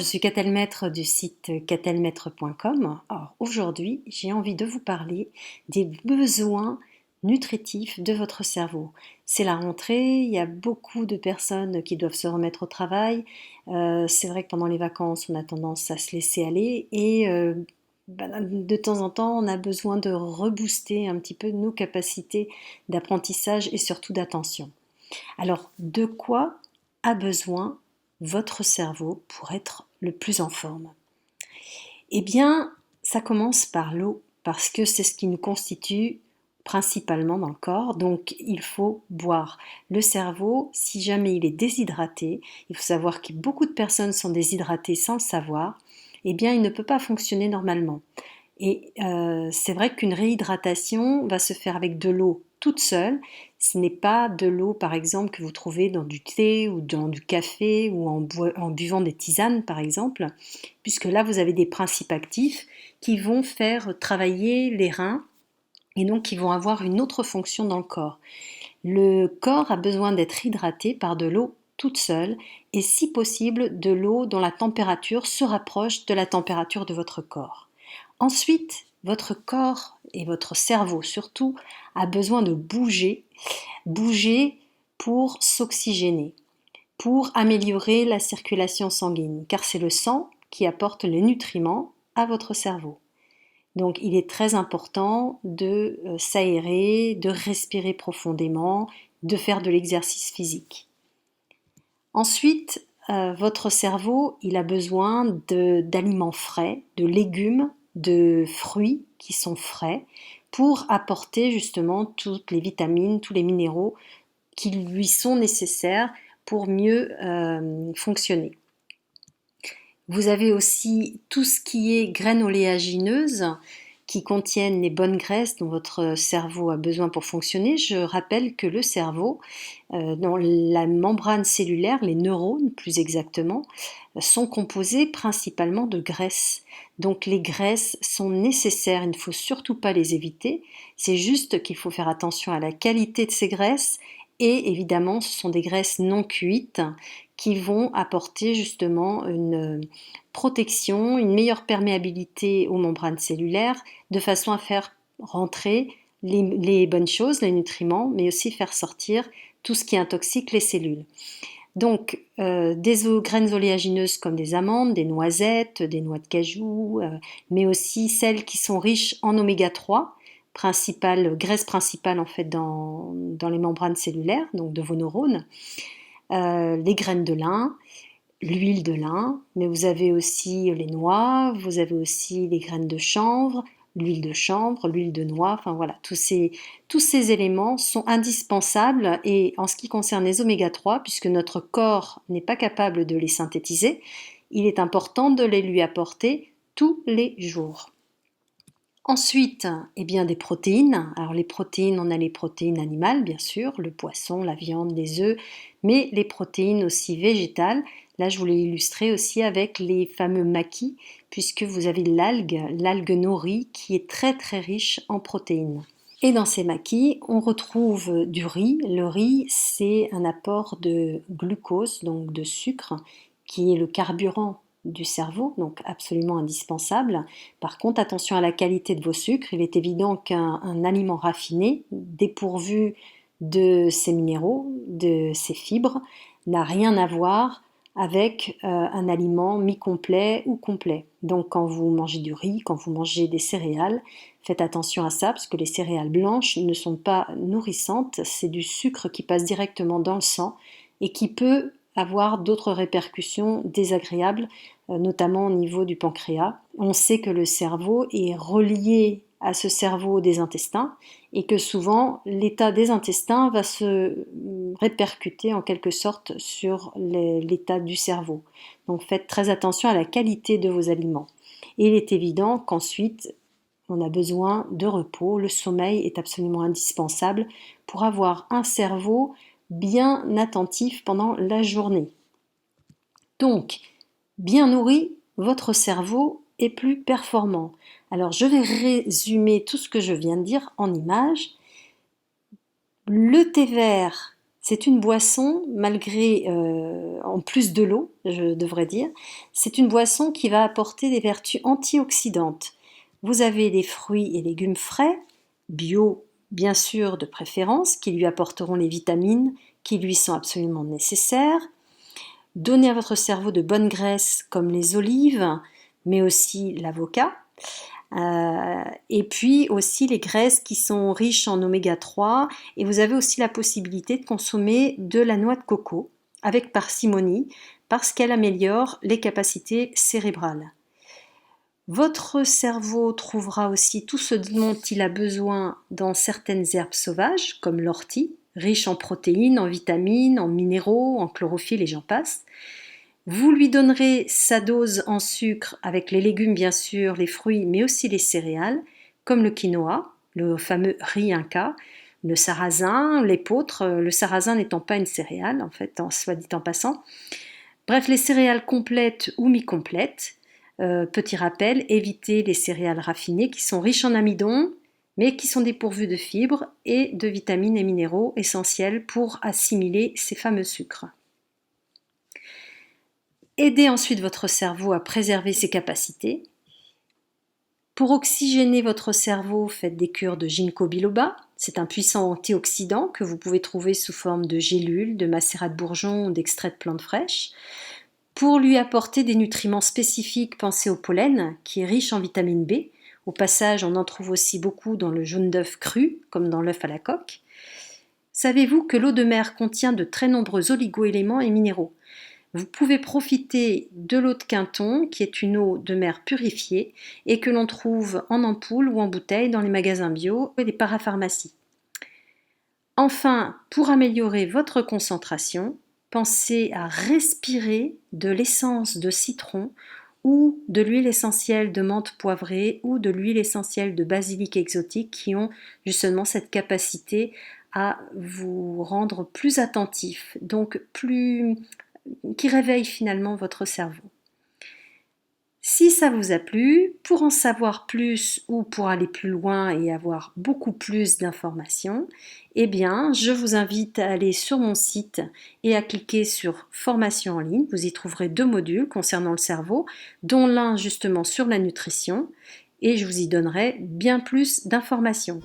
suis Catel Maître du site catelmaître.com. Alors aujourd'hui, j'ai envie de vous parler des besoins nutritifs de votre cerveau. C'est la rentrée, il y a beaucoup de personnes qui doivent se remettre au travail. C'est vrai que pendant les vacances, on a tendance à se laisser aller et de temps en temps, on a besoin de rebooster un petit peu nos capacités d'apprentissage et surtout d'attention. Alors, de quoi a besoin votre cerveau pour être le plus en forme? Eh bien, ça commence par l'eau, parce que c'est ce qui nous constitue principalement dans le corps, donc il faut boire. Le cerveau, si jamais il est déshydraté, il faut savoir que beaucoup de personnes sont déshydratées sans le savoir, eh bien il ne peut pas fonctionner normalement. Et c'est vrai qu'une réhydratation va se faire avec de l'eau toute seule. Ce n'est pas de l'eau, par exemple, que vous trouvez dans du thé ou dans du café ou en buvant des tisanes, par exemple, puisque là, vous avez des principes actifs qui vont faire travailler les reins et donc qui vont avoir une autre fonction dans le corps. Le corps a besoin d'être hydraté par de l'eau toute seule et si possible de l'eau dont la température se rapproche de la température de votre corps. Ensuite, votre corps et votre cerveau surtout a besoin de bouger pour s'oxygéner, pour améliorer la circulation sanguine, car c'est le sang qui apporte les nutriments à votre cerveau. Donc il est très important de s'aérer, de respirer profondément, de faire de l'exercice physique. Ensuite, votre cerveau, il a besoin d'aliments frais, de légumes, de fruits qui sont frais, pour apporter justement toutes les vitamines, tous les minéraux qui lui sont nécessaires pour mieux fonctionner. Vous avez aussi tout ce qui est graines oléagineuses qui contiennent les bonnes graisses dont votre cerveau a besoin pour fonctionner. Je rappelle que le cerveau, dans la membrane cellulaire, les neurones plus exactement, sont composés principalement de graisses. Donc les graisses sont nécessaires, il ne faut surtout pas les éviter. C'est juste qu'il faut faire attention à la qualité de ces graisses et évidemment ce sont des graisses non cuites qui vont apporter justement une protection, une meilleure perméabilité aux membranes cellulaires, de façon à faire rentrer les bonnes choses, les nutriments, mais aussi faire sortir tout ce qui intoxique les cellules. Donc, graines oléagineuses comme des amandes, des noisettes, des noix de cajou, mais aussi celles qui sont riches en oméga 3, graisse principale en fait dans les membranes cellulaires, donc de vos neurones, les graines de lin, l'huile de lin, mais vous avez aussi les noix, vous avez aussi les graines de chanvre, l'huile de chanvre, l'huile de noix, enfin voilà, tous ces éléments sont indispensables et en ce qui concerne les oméga 3, puisque notre corps n'est pas capable de les synthétiser, il est important de les lui apporter tous les jours. Ensuite, eh bien, des protéines. Alors les protéines, on a les protéines animales, bien sûr, le poisson, la viande, les œufs, mais les protéines aussi végétales. Là, je voulais illustrer aussi avec les fameux maquis, puisque vous avez l'algue nori, qui est très très riche en protéines. Et dans ces maquis, on retrouve du riz. Le riz, c'est un apport de glucose, donc de sucre, qui est le carburant du cerveau, donc absolument indispensable. Par contre, attention à la qualité de vos sucres. Il est évident qu'un aliment raffiné, dépourvu de ces minéraux, de ces fibres, n'a rien à voir avec un aliment mi-complet ou complet. Donc quand vous mangez du riz, quand vous mangez des céréales, faites attention à ça parce que les céréales blanches ne sont pas nourrissantes, c'est du sucre qui passe directement dans le sang et qui peut avoir d'autres répercussions désagréables, notamment au niveau du pancréas. On sait que le cerveau est relié à ce cerveau des intestins et que souvent l'état des intestins va se répercuter en quelque sorte sur l'état du cerveau. Donc faites très attention à la qualité de vos aliments. Et il est évident qu'ensuite on a besoin de repos. Le sommeil est absolument indispensable pour avoir un cerveau bien attentif pendant la journée. Donc, bien nourri, votre cerveau est plus performant. Alors, je vais résumer tout ce que je viens de dire en images. Le thé vert C'est une boisson, en plus de l'eau, je devrais dire, c'est une boisson qui va apporter des vertus antioxydantes. Vous avez des fruits et légumes frais, bio bien sûr de préférence, qui lui apporteront les vitamines qui lui sont absolument nécessaires. Donnez à votre cerveau de bonnes graisses comme les olives, mais aussi l'avocat. Et puis aussi les graisses qui sont riches en oméga 3, et vous avez aussi la possibilité de consommer de la noix de coco avec parcimonie parce qu'elle améliore les capacités cérébrales. Votre cerveau trouvera aussi tout ce dont il a besoin dans certaines herbes sauvages comme l'ortie, riche en protéines, en vitamines, en minéraux, en chlorophylle et j'en passe. Vous lui donnerez sa dose en sucre avec les légumes bien sûr, les fruits, mais aussi les céréales, comme le quinoa, le fameux riz inca, le sarrasin, l'épeautre, le sarrasin n'étant pas une céréale en fait, soit dit en passant. Bref, les céréales complètes ou mi-complètes. Petit rappel, évitez les céréales raffinées qui sont riches en amidon, mais qui sont dépourvues de fibres et de vitamines et minéraux essentiels pour assimiler ces fameux sucres. Aidez ensuite votre cerveau à préserver ses capacités. Pour oxygéner votre cerveau, faites des cures de ginkgo biloba. C'est un puissant antioxydant que vous pouvez trouver sous forme de gélules, de macérat de bourgeons ou d'extrait de plantes fraîches. Pour lui apporter des nutriments spécifiques, pensez au pollen, qui est riche en vitamine B. Au passage, on en trouve aussi beaucoup dans le jaune d'œuf cru, comme dans l'œuf à la coque. Savez-vous que l'eau de mer contient de très nombreux oligo-éléments et minéraux ? Vous pouvez profiter de l'eau de Quinton, qui est une eau de mer purifiée et que l'on trouve en ampoule ou en bouteille dans les magasins bio et les parapharmacies. Enfin, pour améliorer votre concentration, pensez à respirer de l'essence de citron ou de l'huile essentielle de menthe poivrée ou de l'huile essentielle de basilic exotique qui ont justement cette capacité à vous rendre plus attentif, donc qui réveille finalement votre cerveau. Si ça vous a plu, pour en savoir plus ou pour aller plus loin et avoir beaucoup plus d'informations, eh bien, je vous invite à aller sur mon site et à cliquer sur Formation en ligne. Vous y trouverez 2 modules concernant le cerveau, dont l'un justement sur la nutrition, et je vous y donnerai bien plus d'informations.